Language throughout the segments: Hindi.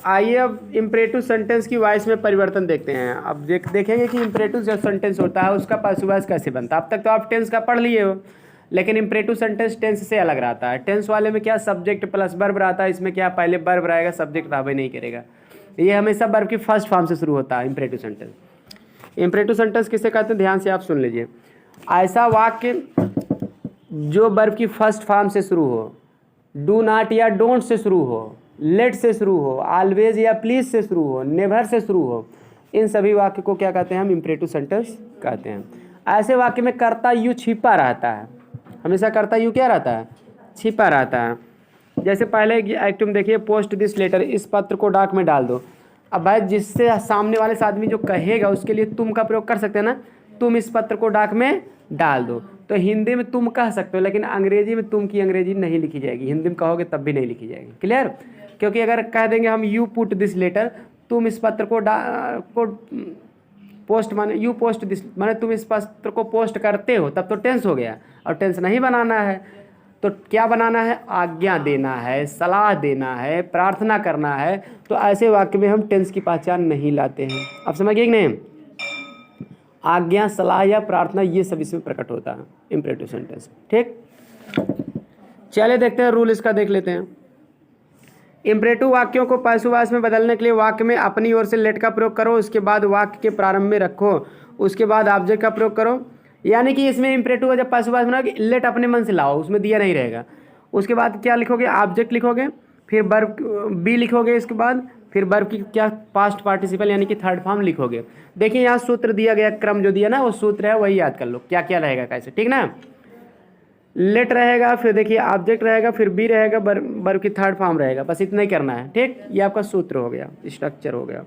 आइए अब इम्परेटिव सेंटेंस की वॉइस में परिवर्तन देखते हैं। अब देखेंगे कि इम्परेटिव जो सेंटेंस होता है उसका पैसिव वॉइस कैसे बनता है। अब तक तो आप टेंस का पढ़ लिए हो, लेकिन इम्परेटिव सेंटेंस टेंस से अलग रहता है। टेंस वाले में क्या सब्जेक्ट प्लस वर्ब रहता है, इसमें क्या पहले वर्ब रहेगा, सब्जेक्ट रहबे नहीं करेगा। ये हमेशा वर्ब की फर्स्ट फॉर्म से शुरू होता है इम्परेटिव सेंटेंस। इम्परेटिव सेंटेंस किसे कहते हैं, ध्यान से आप सुन लीजिए। ऐसा वाक्य जो वर्ब की फर्स्ट फॉर्म से शुरू हो, डू नॉट या डोंट से शुरू हो, लेट से शुरू हो, ऑलवेज या प्लीज से शुरू हो, नेवर से शुरू हो, इन सभी वाक्य को क्या कहते हैं, हम इम्परेटिव सेंटेंस कहते हैं। ऐसे वाक्य में कर्ता यू छिपा रहता है, हमेशा कर्ता यू क्या रहता है, छिपा रहता है। जैसे पहले एक तुम देखिए, पोस्ट दिस लेटर, इस पत्र को डाक में डाल दो। अब भाई जिससे सामने वाले से आदमी जो कहेगा उसके लिए तुम का प्रयोग कर सकते हैं ना, तुम इस पत्र को डाक में डाल दो। तो हिंदी में तुम कह सकते हो, लेकिन अंग्रेजी में तुम की अंग्रेजी नहीं लिखी जाएगी, हिंदी में कहोगे तब भी नहीं लिखी जाएगी। क्लियर? क्योंकि अगर कह देंगे हम यू पुट दिस लेटर, तुम इस पत्र को पोस्ट माने यू पोस्ट दिस माने तुम इस पत्र को पोस्ट करते हो, तब तो टेंस हो गया। और टेंस नहीं बनाना है तो क्या बनाना है, आज्ञा देना है, सलाह देना है, प्रार्थना करना है। तो ऐसे वाक्य में हम टेंस की पहचान नहीं लाते हैं। आप समझिए कि नहीं? आज्ञा, सलाह या प्रार्थना, ये सब इसमें प्रकट होता है इम्परेटिव सेंटेंस। ठीक, चलिए देखते हैं रूल इसका, देख लेते हैं। इम्परेटिव वाक्यों को पैसिव वॉइस में बदलने के लिए वाक्य में अपनी ओर से लेट का प्रयोग करो, उसके बाद वाक्य के प्रारंभ में रखो, उसके बाद ऑब्जेक्ट का प्रयोग करो। यानी कि इसमें इम्परेटिव जब पैसिव वॉइस बनाओगे, लेट अपने मन से लाओ, उसमें दिया नहीं रहेगा। उसके बाद क्या लिखोगे, ऑब्जेक्ट लिखोगे, फिर वर्ब बी लिखोगे, इसके बाद फिर वर्ब की क्या पास्ट पार्टिसिपल यानी कि थर्ड फॉर्म लिखोगे। देखिए यहाँ सूत्र दिया गया, क्रम जो दिया ना वो सूत्र है, वही याद कर लो क्या क्या रहेगा कैसे। ठीक ना, लेट रहेगा, फिर देखिए ऑब्जेक्ट रहेगा, फिर बी रहेगा, वर्ब की थर्ड फॉर्म रहेगा, बस इतना ही करना है। ठीक, ये आपका सूत्र हो गया, स्ट्रक्चर हो गया।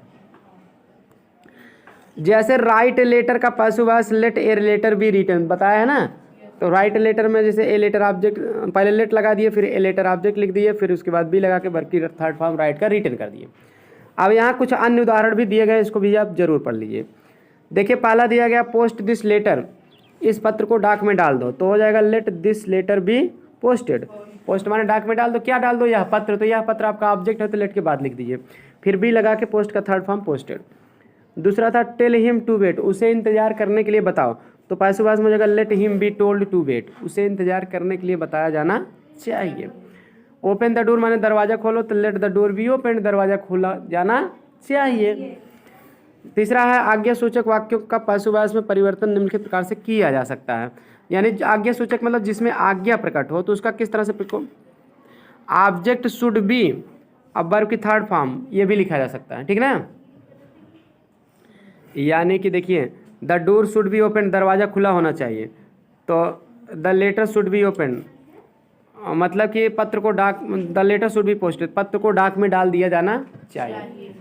जैसे राइट लेटर का passive voice let a letter be written बताया है ना, तो राइट लेटर में जैसे ए लेटर ऑब्जेक्ट, पहले लेट लगा दिए, फिर ए लेटर ऑब्जेक्ट लिख दिए, फिर उसके बाद बी लगा के वर्ब की थर्ड फॉर्म राइट का रिटन कर दिए। अब यहाँ कुछ अन्य उदाहरण भी दिए गए, इसको भी आप जरूर पढ़ लीजिए। देखिए पहला दिया गया, पोस्ट दिस लेटर, इस पत्र को डाक में डाल दो, तो हो जाएगा let this letter be posted. Post माने डाक में डाल दो, क्या डाल दो, यह पत्र, तो यह पत्र आपका ऑब्जेक्ट है तो लेट के बाद लिख दीजिए, फिर बी लगा के पोस्ट का थर्ड फॉर्म पोस्टेड। दूसरा था टेल हिम टू वेट, उसे इंतजार करने के लिए बताओ, तो पैसिव वॉइस में हो जाएगा let him be told to wait, उसे इंतजार करने के लिए बताया जाना चाहिए। ओपन द डोर माने दरवाजा खोलो, तो let the door be open, दरवाजा खोला जाना चाहिए। तीसरा है आज्ञा सूचक वाक्यों का पैसिव वॉइस में परिवर्तन निम्नलिखित प्रकार से किया जा सकता है। यानी आज्ञा सूचक मतलब जिसमें आज्ञा प्रकट हो, तो उसका किस तरह से ऑब्जेक्ट शुड बी, अब वर्ब की थर्ड फॉर्म, ये भी लिखा जा सकता है। ठीक ना, यानी कि देखिए the door should be open, दरवाज़ा खुला होना चाहिए, तो the letter should be open मतलब कि पत्र को डाक, the letter should be posted, पत्र को डाक में डाल दिया जाना चाहिए।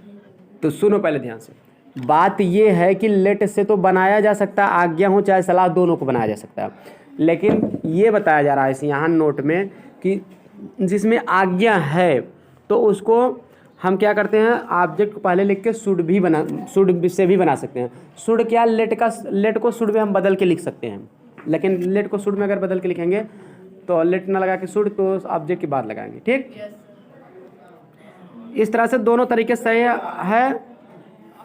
तो सुनो पहले ध्यान से, बात ये है कि लेट से तो बनाया जा सकता है, आज्ञा हो चाहे सलाह, दोनों को बनाया जा सकता है, लेकिन ये बताया जा रहा है इस यहाँ नोट में कि जिसमें आज्ञा है तो उसको हम क्या करते हैं, ऑब्जेक्ट को पहले लिख के शुड से भी बना सकते हैं। शुड क्या, लेट को शुड में हम बदल के लिख सकते हैं, लेकिन लेट को शुड में अगर बदल के लिखेंगे तो लेट ना लगा के शुड, तो ऑब्जेक्ट के बाद लगाएंगे। ठीक, इस तरह से दोनों तरीके सही है,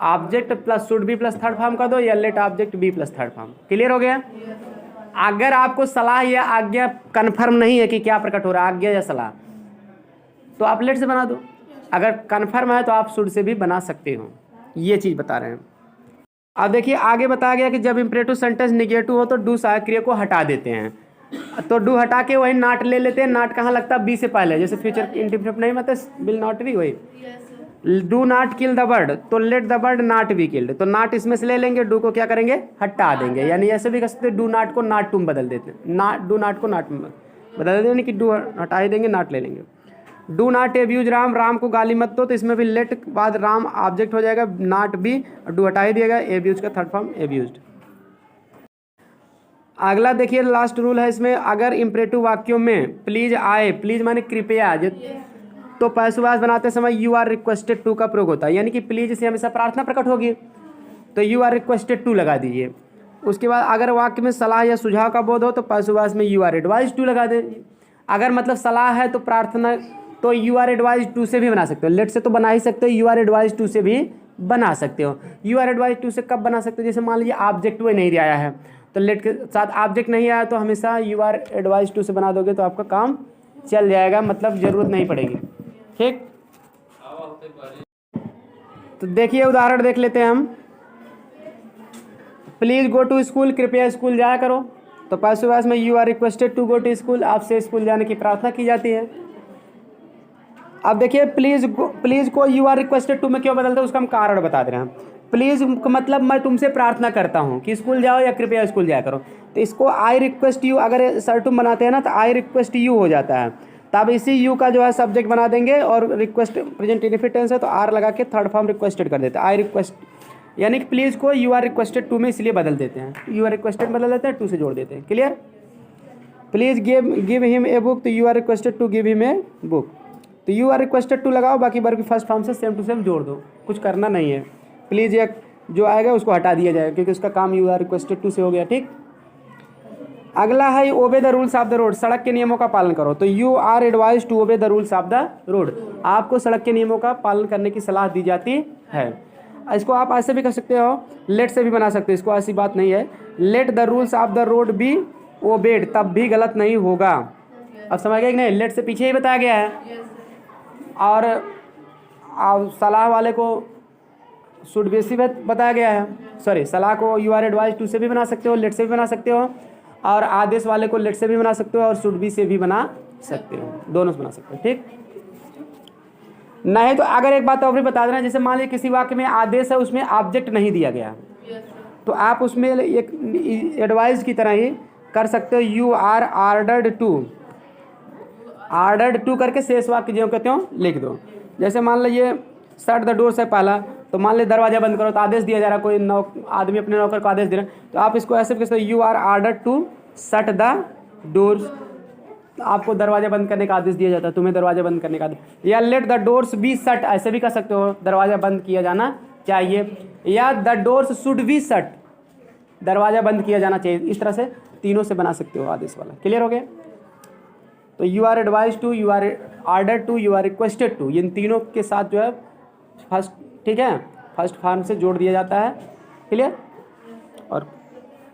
object plus should be plus third form का दो, या let object be plus third form. Clear हो गया? अगर आपको सलाह या आज्ञा कन्फर्म नहीं है कि क्या प्रकट हो रहा है, आज्ञा या सलाह, तो आप लेट से बना दो, अगर कन्फर्म है तो आप शुड से भी बना सकते हो। ये चीज़ बता रहे हैं। अब देखिए आगे बताया गया कि जब इम्परेटिव सेंटेंस निगेटिव हो तो डू सहायक क्रिया को हटा देते हैं, तो डू हटा के वही नाट ले लेते हैं। नाट कहाँ लगता है, बी से पहले, जैसे फ्यूचर इंडिफिनिट नहीं मतलब विल नॉट बी, वही do not kill the bird, तो let the bird not be killed, तो नॉट इसमें से ले लेंगे, डू को क्या करेंगे, हटा देंगे। यानी ऐसे भी कर सकते डू नॉट को नॉट टू बदल देते हैं, डू नॉट को नॉट बदल देते, यानी कि डू हटा ही देंगे, नॉट ले लेंगे। Do not abuse Ram, Ram को गाली मत दो, तो इसमें भी लेट बाद राम ऑब्जेक्ट हो जाएगा, नॉट बी, और डू हटा ही दिएगा, एब्यूज का थर्ड फॉर्म एब्यूज्ड। अगला देखिए लास्ट रूल है इसमें, अगर इम्परेटिव वाक्यों में प्लीज आए, प्लीज माने कृपया, तो पैसिव वॉइस बनाते समय यू आर रिक्वेस्टेड टू का प्रयोग होता है, यानी कि प्लीज से हमेशा प्रार्थना प्रकट होगी, तो यू आर रिक्वेस्टेड टू लगा दीजिए। उसके बाद अगर वाक्य में सलाह या सुझाव का बोध हो तो पैसिव वॉइस में यू आर एडवाइज टू लगा दें। अगर मतलब सलाह है तो प्रार्थना तो यू आर एडवाइज टू से भी बना सकते हो। लेट से तो बना ही सकते हो, यू आर एडवाइज टू से भी बना सकते हो। यू आर एडवाइज टू से कब बना सकते हो, जैसे मान लीजिए ऑब्जेक्ट वो नहीं आया है, तो लेट के साथ ऑब्जेक्ट नहीं आया तो हमेशा यू आर एडवाइज टू से बना दोगे तो आपका काम चल जाएगा, मतलब ज़रूरत नहीं पड़ेगी। ठीक, तो देखिए उदाहरण देख लेते हैं हम। प्लीज़ गो टू स्कूल, कृपया स्कूल जाया करो। तो पासिव वॉइस में you are requested to go to school, आपसे स्कूल जाने की प्रार्थना की जाती है। अब देखिए प्लीज़ को यू आर रिक्वेस्टेड टू में क्यों बदलते हैं, उसका हम कारण बता दे रहे हैं। प्लीज़ मतलब मैं तुमसे प्रार्थना करता हूँ कि स्कूल जाओ या कृपया स्कूल जाया करो, तो इसको आई रिक्वेस्ट यू, अगर सर्टुम बनाते हैं ना तो आई रिक्वेस्ट यू हो जाता है। तब इसी यू का जो है सब्जेक्ट बना देंगे और रिक्वेस्ट प्रेजेंट इंडेफिनिट टेंस है तो आर लगा के थर्ड फॉर्म रिक्वेस्टेड कर देते हैं। आई रिक्वेस्ट यानी कि प्लीज़ को यू आर रिक्वेस्टेड टू में इसलिए बदल देते हैं, यू आर रिक्वेस्टेड बदल देते हैं, टू से जोड़ देते हैं। Clear. Please give him a book, तो you are requested to give him a book, तो यू आर रिक्वेस्टेड टू लगाओ, बाकी वर्ब फर्स्ट फॉर्म से सेम टू सेम जोड़ दो, कुछ करना नहीं है। प्लीज़ एक जो आएगा उसको हटा दिया जाएगा क्योंकि उसका काम यू आर रिक्वेस्टेड टू से हो गया। ठीक, अगला है obey the rules of the road, सड़क के नियमों का पालन करो। तो you are advise to obey the rules of the road, आपको सड़क के नियमों का पालन करने की सलाह दी जाती है। इसको आप ऐसे भी कर सकते हो, लेट से भी बना सकते हो, इसको ऐसी बात नहीं है। Let the rules of the road be obeyed, तब भी गलत नहीं होगा। अब समझ गए कि नहीं, लेट से पीछे ही बताया गया है। और सलाह वाले को शुड बी से बताया गया है, सॉरी सलाह को यू आर एडवाइज टू से भी बना सकते हो, लेट से भी बना सकते हो, और आदेश वाले को लेट से भी बना सकते हो और शुड बी से भी बना सकते हो, दोनों से बना सकते हो। ठीक, नहीं तो अगर एक बात और भी बता देना, जैसे मान लीजिए किसी वाक्य में आदेश है उसमें ऑब्जेक्ट नहीं दिया गया तो आप उसमें एक एडवाइस की तरह ही कर सकते हो, यू आर आर्डर्ड टू करके शेष वाक्य जो कहते हो लिख दो। जैसे मान लीजिए शट द डोर से पहला, तो मान लीजिए दरवाजा बंद करो, तो आदेश दिया जा रहा है, कोई आदमी अपने नौकर को आदेश दे रहा है, तो आप इसको ऐसे कहते हो you are ordered to shut the doors, आपको दरवाजा बंद करने का आदेश दिया जाता है, तुम्हें दरवाजा बंद करने का आदेश। या let the doors be shut, ऐसे भी कर सकते हो, दरवाजा बंद किया जाना चाहिए। या the doors should be shut, दरवाजा बंद किया जाना चाहिए। इस तरह से तीनों से बना सकते हो आदेश वाला। क्लियर हो गया। तो you are advise to, you are order to, you are requested to, इन तीनों के साथ जो है फर्स्ट, ठीक है, फर्स्ट फॉर्म से जोड़ दिया जाता है। क्लियर, और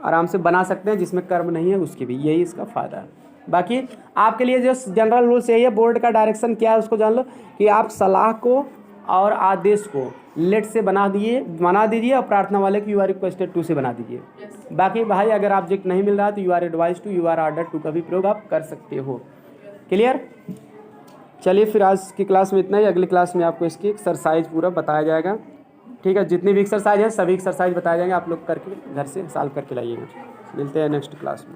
आराम से बना सकते हैं, जिसमें कर्म नहीं है उसकी भी, यही इसका फ़ायदा है। बाकी आपके लिए जो जनरल रूल्स यही है, बोर्ड का डायरेक्शन क्या है उसको जान लो कि आप सलाह को और आदेश को लेट से बना दीजिए और प्रार्थना वाले को यू आर रिक्वेस्टेड टू से बना दीजिए। बाकी भाई अगर ऑब्जेक्ट नहीं मिल रहा है तो you are advise to, you are order to का भी प्रयोग आप कर सकते हो। क्लियर। चलिए फिर आज की क्लास में इतना ही, अगली क्लास में आपको इसकी एक्सरसाइज पूरा बताया जाएगा। ठीक है, जितनी भी एक्सरसाइज है सभी एक्सरसाइज बताए जाएंगे, आप लोग करके घर से सॉल्व करके लाइएगा। मिलते हैं नेक्स्ट क्लास में।